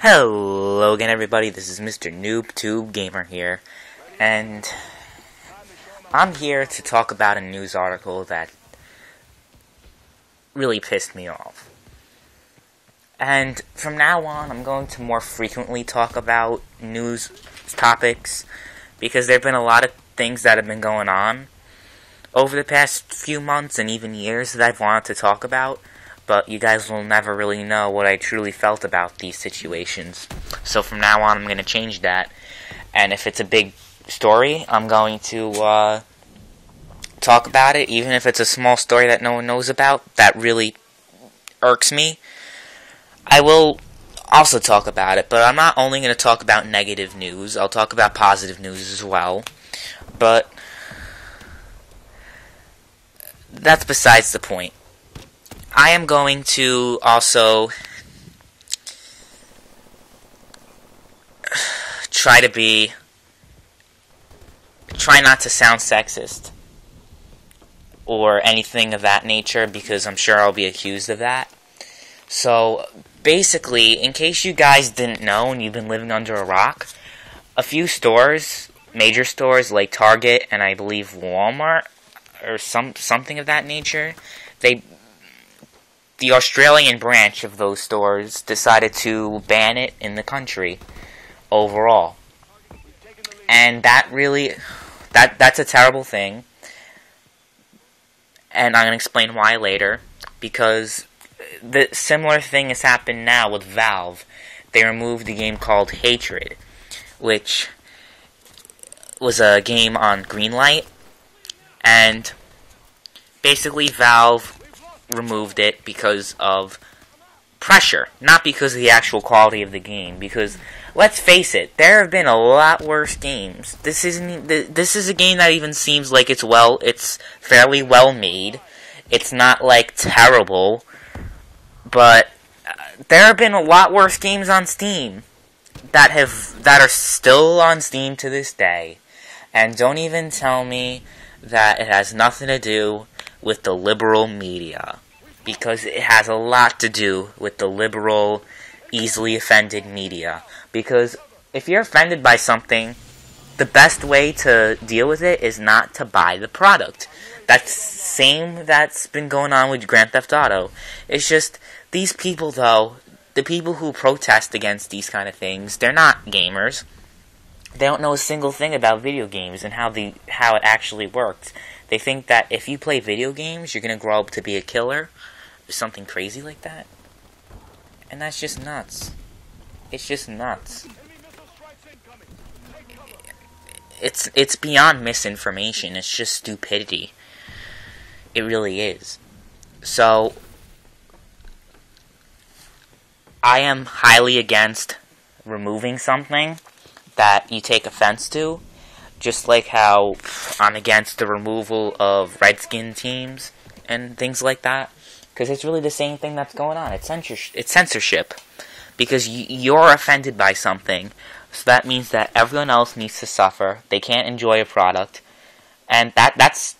Hello again, everybody. This is MrNoobTubeGamer here, and I'm here to talk about a news article that really pissed me off. And from now on, I'm going to more frequently talk about news topics, because there have been a lot of things that have been going on over the past few months and even years that I've wanted to talk about. But you guys will never really know what I truly felt about these situations. So from now on, I'm going to change that. And if it's a big story, I'm going to talk about it. Even if it's a small story that no one knows about, that really irks me, I will also talk about it. But I'm not only going to talk about negative news. I'll talk about positive news as well. But that's besides the point. I am going to also try not to sound sexist or anything of that nature, because I'm sure I'll be accused of that. So basically, in case you guys didn't know and you've been living under a rock, a few stores, major stores like Target and I believe Walmart or something of that nature, the Australian branch of those stores decided to ban it in the country overall. And that really, that's a terrible thing. And I'm going to explain why later. Because the similar thing has happened now with Valve. They removed a game called Hatred, which was a game on Greenlight. And basically Valve removed it because of pressure, not because of the actual quality of the game. Because let's face it, there have been a lot worse games. This is a game that even seems like it's fairly well made. It's not like terrible, but there have been a lot worse games on Steam that are still on Steam to this day. And don't even tell me that it has nothing to do with the liberal media, because it has a lot to do with the liberal, easily offended media. Because if you're offended by something, the best way to deal with it is not to buy the product. That's been going on with Grand Theft Auto. It's just, these people though, the people who protest against these kind of things, they're not gamers. They don't know a single thing about video games and how it actually works. They think that if you play video games, you're going to grow up to be a killer, or something crazy like that. And that's just nuts. It's just nuts. It's beyond misinformation. It's just stupidity. It really is. So, I am highly against removing something that you take offense to. Just like how I'm against the removal of Redskin teams and things like that. Because it's really the same thing that's going on. It's censorship. Because you're offended by something. So that means that everyone else needs to suffer. They can't enjoy a product. And that's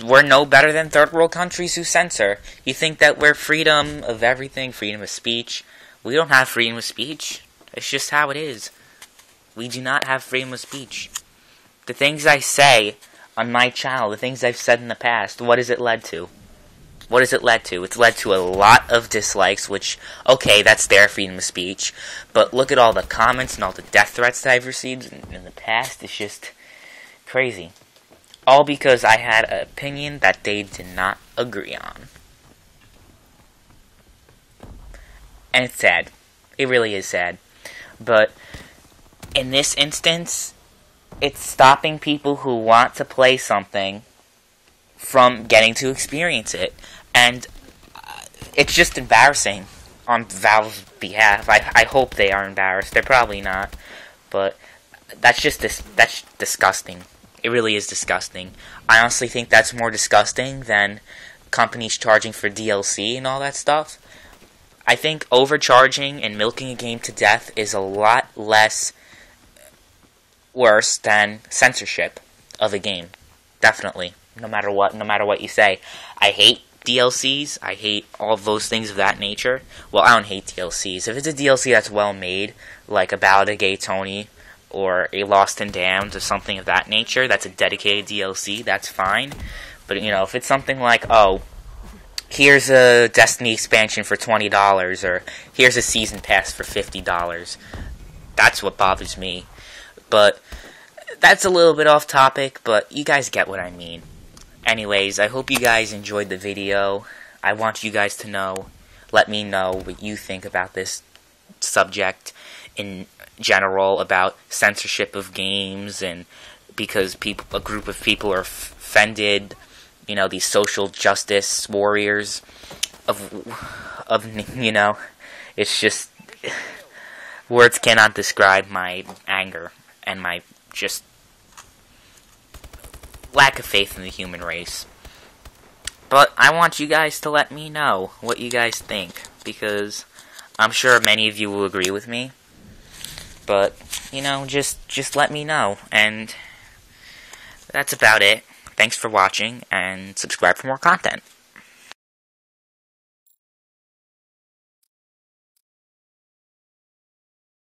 we're no better than third world countries who censor. You think that we're freedom of everything, freedom of speech. We don't have freedom of speech. It's just how it is. We do not have freedom of speech. The things I say on my channel, the things I've said in the past, what has it led to? What has it led to? It's led to a lot of dislikes, which, okay, that's their freedom of speech, but look at all the comments and all the death threats that I've received in the past. It's just crazy. All because I had an opinion that they did not agree on. And it's sad. It really is sad. But in this instance, it's stopping people who want to play something from getting to experience it. And it's just embarrassing on Valve's behalf. I hope they are embarrassed. They're probably not. But that's disgusting. It really is disgusting. I honestly think that's more disgusting than companies charging for DLC and all that stuff. I think overcharging and milking a game to death is a lot less worse than censorship of a game. Definitely. No matter what you say. I hate DLCs. I hate all of those things of that nature. Well, I don't hate DLCs. If it's a DLC that's well made, like a Ballad of Gay Tony, or a Lost and Damned, or something of that nature, that's a dedicated DLC, that's fine. But, you know, if it's something like, oh, here's a Destiny expansion for $20, or here's a season pass for $50, that's what bothers me. But that's a little bit off topic, but you guys get what I mean. Anyways, I hope you guys enjoyed the video. I want you guys to know, let me know what you think about this subject in general, about censorship of games, and because a group of people are offended, you know, these social justice warriors of you know, it's just, words cannot describe my anger and my just lack of faith in the human race. But I want you guys to let me know what you guys think, because I'm sure many of you will agree with me. But, you know, just let me know. And that's about it. Thanks for watching, and subscribe for more content.